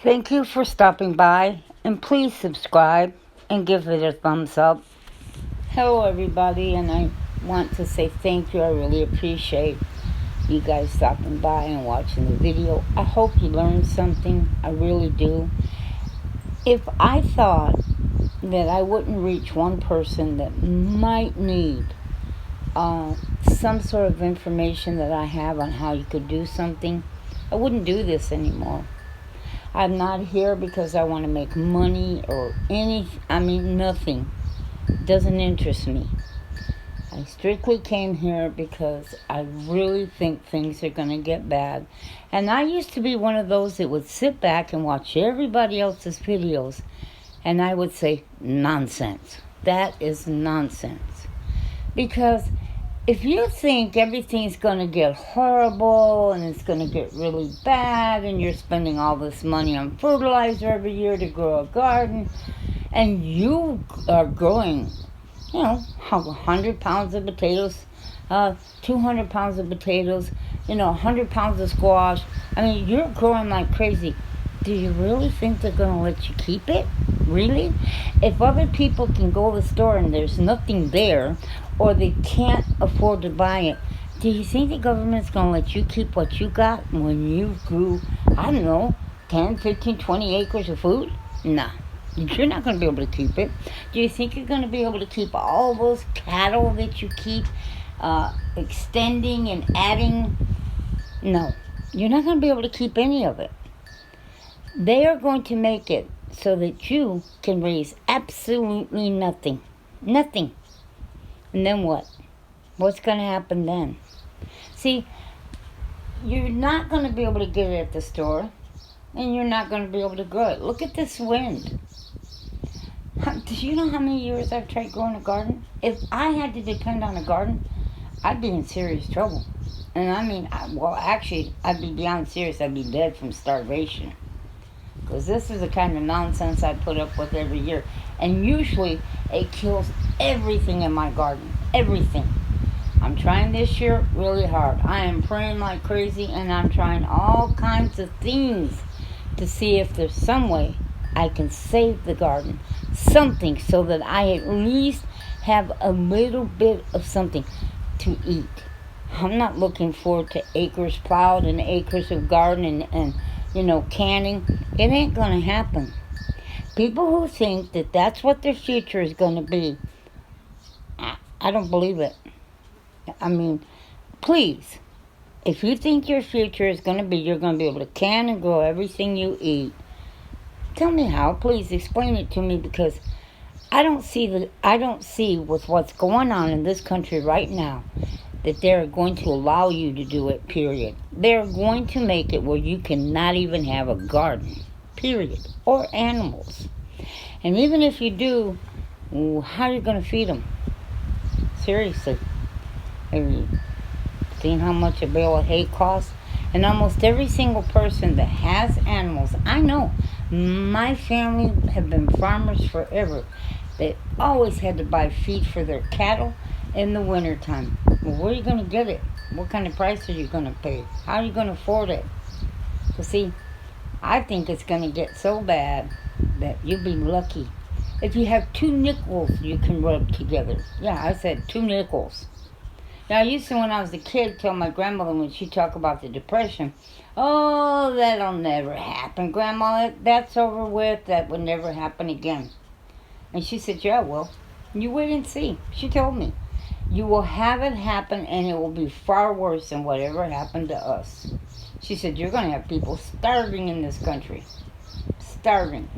Thank you for stopping by, and please subscribe and give it a thumbs up. Hello, everybody, and I want to say thank you. I really appreciate you guys stopping by and watching the video. I hope you learned something. I really do. If I thought that I wouldn't reach one person that might need some sort of information that I have on how you could do something, I wouldn't do this anymore. I'm not here because I want to make money or nothing. It doesn't interest me. I strictly came here because I really think things are going to get bad. And I used to be one of those that would sit back and watch everybody else's videos. And I would say, nonsense. That is nonsense. Because if you think everything's going to get horrible and it's going to get really bad and you're spending all this money on fertilizer every year to grow a garden and you are growing, 100 pounds of potatoes, 200 pounds of potatoes, 100 pounds of squash. I mean, you're growing like crazy. Do you really think they're going to let you keep it? Really? If other people can go to the store and there's nothing there, or they can't afford to buy it, do you think the government's going to let you keep what you got when you grew, 10, 15, 20 acres of food? No. You're not going to be able to keep it. Do you think you're going to be able to keep all those cattle that you keep extending and adding? No. You're not going to be able to keep any of it. They are going to make it so that you can raise absolutely nothing. Nothing. And then what? What's going to happen then? See, you're not going to be able to get it at the store, and you're not going to be able to grow it. Look at this wind. Do you know how many years I've tried growing a garden? If I had to depend on a garden, I'd be in serious trouble. And I'd be beyond serious. I'd be dead from starvation. Because this is the kind of nonsense I put up with every year. And usually it kills everything in my garden. Everything. I'm trying this year really hard. I am praying like crazy, and I'm trying all kinds of things to see if there's some way I can save the garden. Something so that I at least have a little bit of something to eat. I'm not looking forward to acres plowed and acres of garden and canning. It ain't going to happen. People who think that that's what their future is going to be, I don't believe it. I mean, please, if you think your future is going to be, you're going to be able to can and grow everything you eat, tell me how. Please explain it to me, because I don't see with what's going on in this country right now that they're going to allow you to do it, period. They're going to make it where you cannot even have a garden, period, or animals. And even if you do, how are you going to feed them? Seriously. Have you seen how much a bale of hay costs? And almost every single person that has animals, I know, my family have been farmers forever. They always had to buy feed for their cattle in the wintertime. Well, where are you going to get it? What kind of price are you going to pay? How are you going to afford it? So see, I think it's going to get so bad that you'll be lucky. If you have 2 nickels you can rub together. Yeah, I said 2 nickels. Now, I used to, when I was a kid, tell my grandmother when she talked about the Depression, oh, that'll never happen, Grandma. That's over with. That would never happen again. And she said, yeah, well, you wait and see. She told me. You will have it happen, and it will be far worse than whatever happened to us. She said, you're going to have people starving in this country. Starving.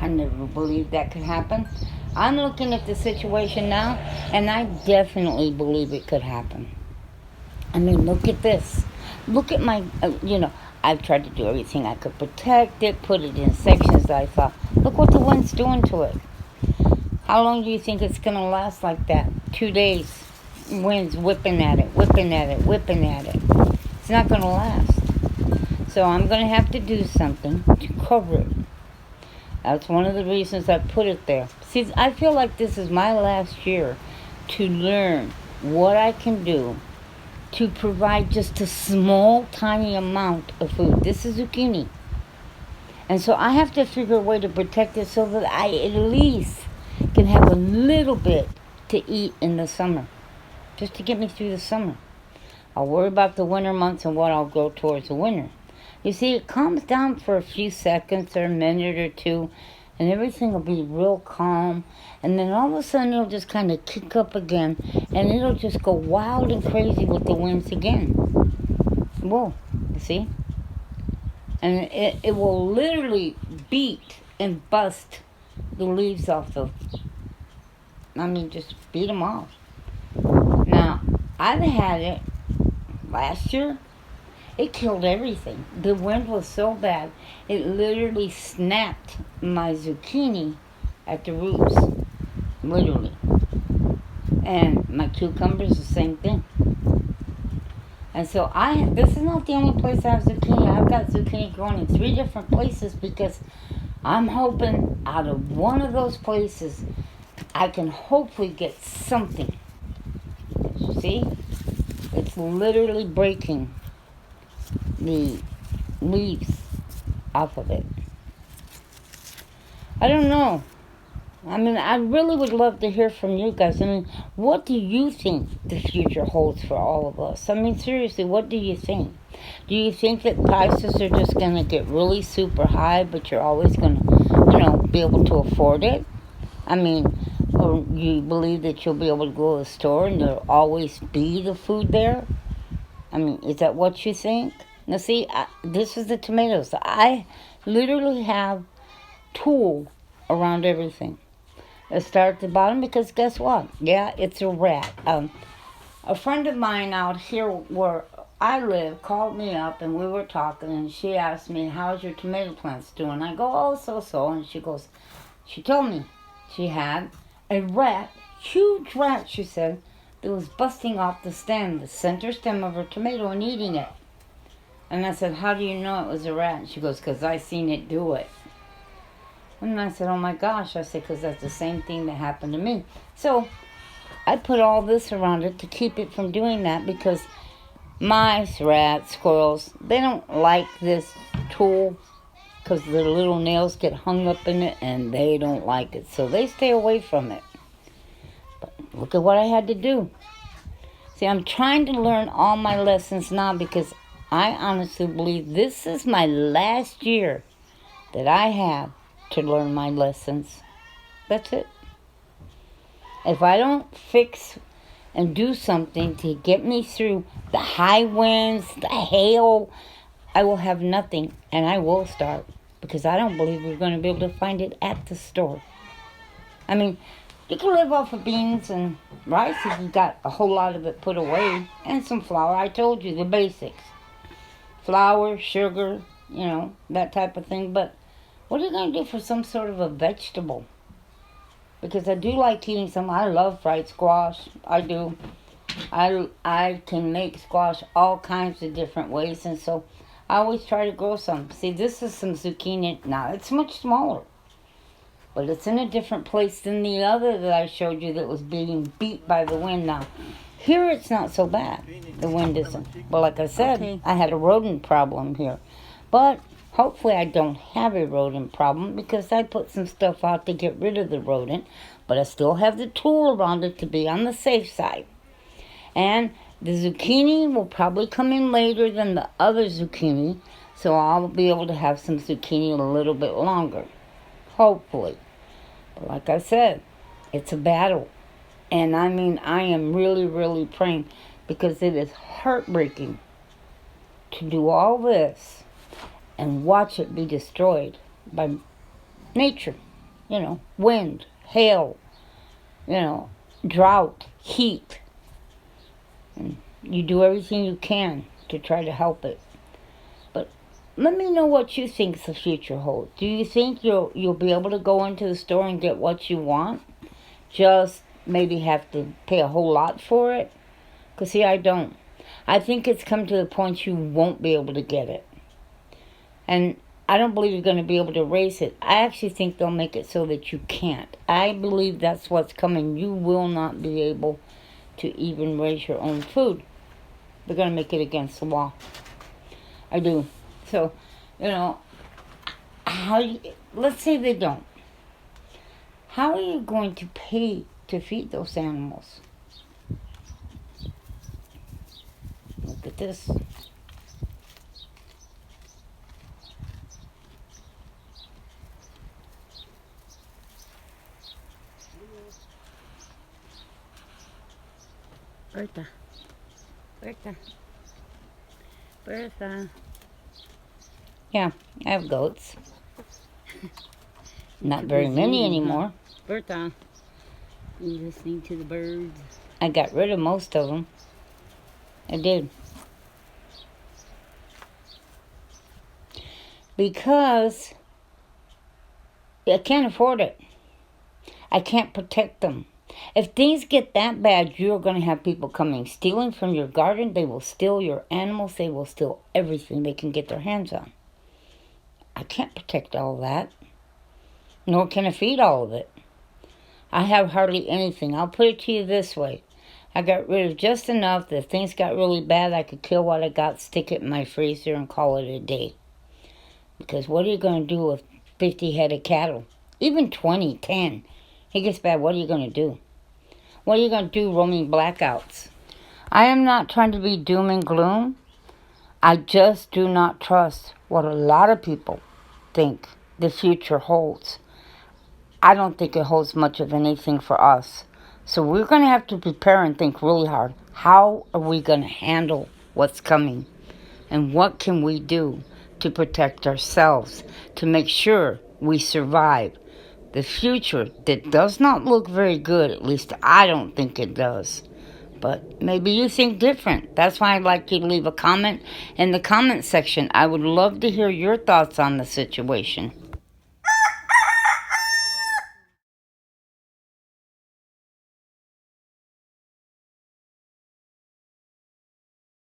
I never believed that could happen. I'm looking at the situation now, and I definitely believe it could happen. I mean, look at this. Look at my, I've tried to do everything I could protect it, put it in sections that I thought, look what the wind's doing to it. How long do you think it's going to last like that? 2 days. Wind's whipping at it, whipping at it, whipping at it. It's not going to last. So I'm going to have to do something to cover it. That's one of the reasons I put it there. See, I feel like this is my last year to learn what I can do to provide just a small, tiny amount of food. This is zucchini. And so I have to figure a way to protect it so that I at least can have a little bit to eat in the summer, just to get me through the summer. I'll worry about the winter months and what I'll grow towards the winter. You see, it calms down for a few seconds or a minute or two, and everything will be real calm. And then all of a sudden, it'll just kind of kick up again, and it'll just go wild and crazy with the winds again. Whoa, you see? And it will literally beat and bust the leaves off just beat them off. Now, I've had it last year. It killed everything. The wind was so bad, it literally snapped my zucchini at the roots. Literally. And my cucumbers, the same thing. And so this is not the only place I have zucchini. I've got zucchini growing in 3 different places because I'm hoping out of one of those places I can hopefully get something. See? It's literally breaking the leaves off of it. I don't know. I really would love to hear from you guys. What do you think the future holds for all of us? Seriously, what do you think? Do you think that prices are just going to get really super high, but you're always going to, be able to afford it? Or you believe that you'll be able to go to the store and there'll always be the food there? Is that what you think? Now, see, this is the tomatoes. I literally have tulle around everything. Let's start at the bottom because guess what? Yeah, it's a rat. A friend of mine out here where I live called me up and we were talking and she asked me, how's your tomato plants doing? I go, oh, so. And she told me she had a rat, huge rat, she said, that was busting off the center stem of her tomato and eating it. And I said, how do you know it was a rat? And she goes, because I seen it do it. And I said, oh my gosh. I said, because that's the same thing that happened to me. So I put all this around it to keep it from doing that because mice, rats, squirrels, they don't like this tool because their little nails get hung up in it and they don't like it. So they stay away from it. But look at what I had to do. See, I'm trying to learn all my lessons now because I honestly believe this is my last year that I have to learn my lessons. That's it. If I don't fix and do something to get me through the high winds, the hail, I will have nothing and I will starve because I don't believe we're going to be able to find it at the store. You can live off of beans and rice if you got a whole lot of it put away and some flour. I told you the basics. Flour, sugar, that type of thing. But what are you going to do for some sort of a vegetable? Because I do like eating some. I love fried squash. I do. I can make squash all kinds of different ways. And so I always try to grow some. See, this is some zucchini. Now, it's much smaller. But it's in a different place than the other that I showed you that was being beat by the wind. Now, here it's not so bad. The wind isn't. But like I said, I had a rodent problem here. But hopefully I don't have a rodent problem because I put some stuff out to get rid of the rodent. But I still have the tool around it to be on the safe side. And the zucchini will probably come in later than the other zucchini. So I'll be able to have some zucchini a little bit longer. Hopefully. But like I said, it's a battle. And I am really, really praying because it is heartbreaking to do all this and watch it be destroyed by nature. Wind, hail, drought, heat. And you do everything you can to try to help it. But let me know what you think the future holds. Do you think you'll be able to go into the store and get what you want? Just maybe have to pay a whole lot for it? Because, see, I don't. I think it's come to the point you won't be able to get it. And I don't believe you're going to be able to raise it. I actually think they'll make it so that you can't. I believe that's what's coming. You will not be able to even raise your own food. They're going to make it against the law. I do. So, let's say they don't. How are you going to pay to feed those animals? Look at this. Bertha. Bertha. Bertha. Yeah, I have goats. Not very many anymore. Bertha. You listening to the birds? I got rid of most of them. I did. Because I can't afford it. I can't protect them. If things get that bad, you're going to have people coming stealing from your garden. They will steal your animals. They will steal everything they can get their hands on. I can't protect all that. Nor can I feed all of it. I have hardly anything. I'll put it to you this way. I got rid of just enough that if things got really bad, I could kill what I got, stick it in my freezer, and call it a day. Because what are you going to do with 50 head of cattle? Even 20, 10. It gets bad, what are you going to do? What are you going to do roaming blackouts? I am not trying to be doom and gloom. I just do not trust what a lot of people think the future holds. I don't think it holds much of anything for us. So we're going to have to prepare and think really hard. How are we going to handle what's coming? And what can we do to protect ourselves, to make sure we survive the future that does not look very good? At least I don't think it does. But maybe you think different. That's why I'd like you to leave a comment in the comment section. I would love to hear your thoughts on the situation.